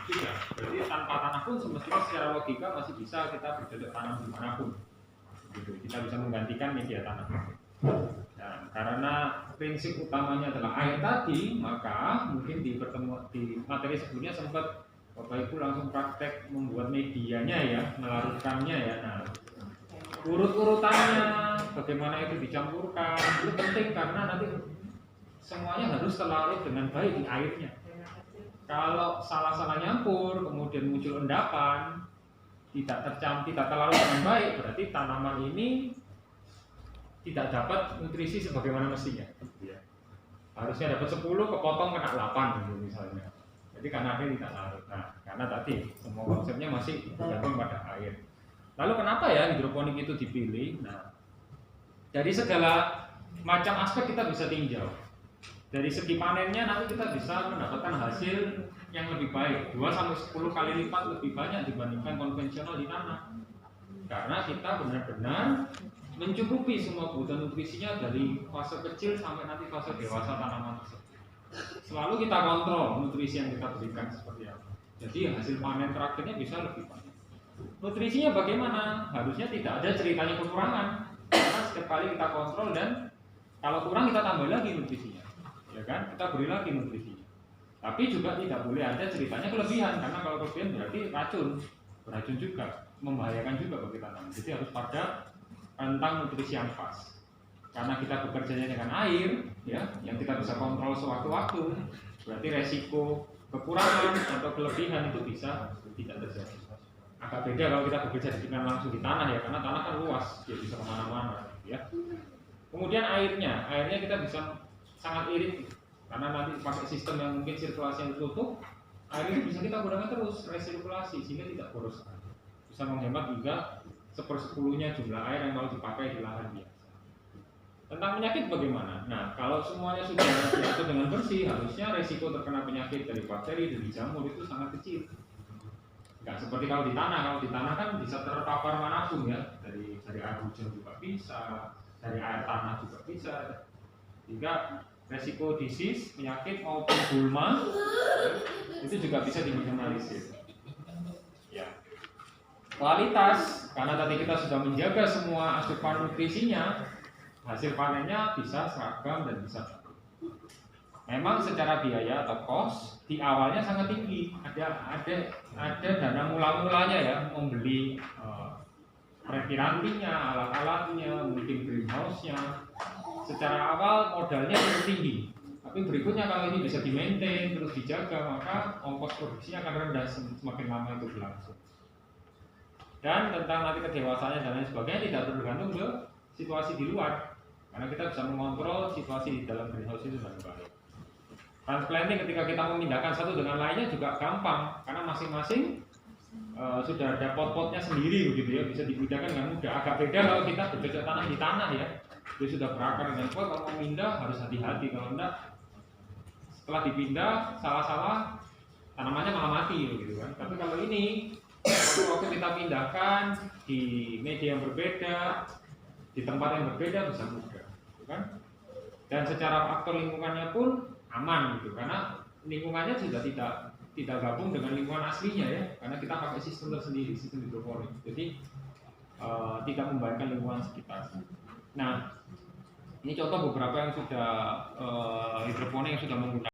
Tidak. Berarti tanpa tanah pun semestinya secara logika masih bisa kita bercocok tanam dimanapun. Gitu. Kita bisa menggantikan media tanam. Nah, karena prinsip utamanya adalah air tadi, maka mungkin di pertemuan di materi sebelumnya sempat Bapak Ibu langsung praktek membuat medianya ya, melarutkannya ya. Nah, urut-urutannya, bagaimana itu dicampurkan, itu penting karena nanti semuanya harus terlarut dengan baik di airnya. Kalau salah-salah nyampur, kemudian muncul endapan, tidak terlarut dengan baik, berarti tanaman ini tidak dapat nutrisi sebagaimana mestinya. Harusnya dapat 10, kepotong kena 8 gitu misalnya. Jadi karena air tidak larut. Nah, karena tadi semua konsepnya masih bergantung pada air. Lalu kenapa ya hidroponik itu dipilih? Nah, dari segala macam aspek kita bisa tinjau. Dari segi panennya nanti kita bisa mendapatkan hasil yang lebih baik, 2-10 kali lipat lebih banyak dibandingkan konvensional di tanah. Karena kita benar-benar mencukupi semua kebutuhan nutrisinya dari fase kecil sampai nanti fase dewasa tanaman tersebut. Selalu kita kontrol nutrisi yang kita berikan seperti apa. Jadi hasil panen terakhirnya bisa lebih banyak. Nutrisinya bagaimana? Harusnya tidak ada ceritanya kekurangan. Karena setiap kali kita kontrol dan kalau kurang kita tambah lagi nutrisinya. Ya kan? Kita beri lagi nutrisinya. Tapi juga tidak boleh ada ceritanya kelebihan, karena kalau kelebihan berarti beracun juga, membahayakan juga bagi tanaman. Jadi harus pada rentang nutrisi yang pas. Karena kita bekerjanya dengan air, ya, yang kita bisa kontrol sewaktu-waktu, berarti resiko kekurangan atau kelebihan itu bisa tidak terjadi. Agak beda kalau kita bekerja dengan langsung di tanah ya, karena tanah kan luas, dia bisa kemana-mana, ya. Kemudian airnya kita bisa sangat irit, karena nanti pakai sistem yang mungkin sirkulasi yang tertutup, air itu bisa kita gunakan terus resirkulasi sehingga tidak boros. Bisa menghemat juga 1/10 jumlah air yang mau dipakai di lahan biasa. Tentang penyakit bagaimana? Nah, kalau semuanya sudah diatur dengan bersih, harusnya resiko terkena penyakit dari bakteri, dari jamur itu sangat kecil. Nggak seperti kalau di tanah. Kalau di tanah kan bisa terpapar manapun ya, dari air hujan juga bisa, dari air tanah juga bisa. Jika resiko disease, penyakit maupun gulma itu juga bisa diminimalisir. Ya. Kualitas, karena tadi kita sudah menjaga semua asupan nutrisinya, hasil panennya bisa seragam dan bisa bagus. Memang secara biaya atau cost di awalnya sangat tinggi. Ada dana mula-mulanya ya, membeli respirantinya, alat-alatnya, mungkin greenhouse-nya. Secara awal modalnya cukup tinggi, tapi berikutnya kalau ini bisa di-maintain terus dijaga, maka ongkos produksinya akan rendah semakin lama itu berlangsung. Dan tentang nanti kedewasaannya dan lain sebagainya tidak tergantung ke situasi di luar, karena kita bisa mengontrol situasi di dalam greenhouse itu dengan baik. Transplanting ketika kita memindahkan satu dengan lainnya juga gampang, karena masing-masing sudah ada pot-potnya sendiri begitu ya, bisa dipindahkan dengan mudah. Agak beda kalau kita bercocok tanam di tanah ya, dia sudah berakar dengan kuat. Kalau mau pindah harus hati-hati, kalau enggak setelah dipindah salah-salah tanamannya malah mati gitu kan. Tapi kalau ini waktu kita pindahkan di media yang berbeda, di tempat yang berbeda bisa mudah, gitu kan? Dan secara faktor lingkungannya pun aman gitu, karena lingkungannya juga tidak gabung dengan lingkungan aslinya ya, karena kita pakai sistem tersendiri, sistem hidroponik. Jadi tidak membahayakan lingkungan sekitar. Nah, ini contoh beberapa yang sudah hidroponik yang sudah menggunakan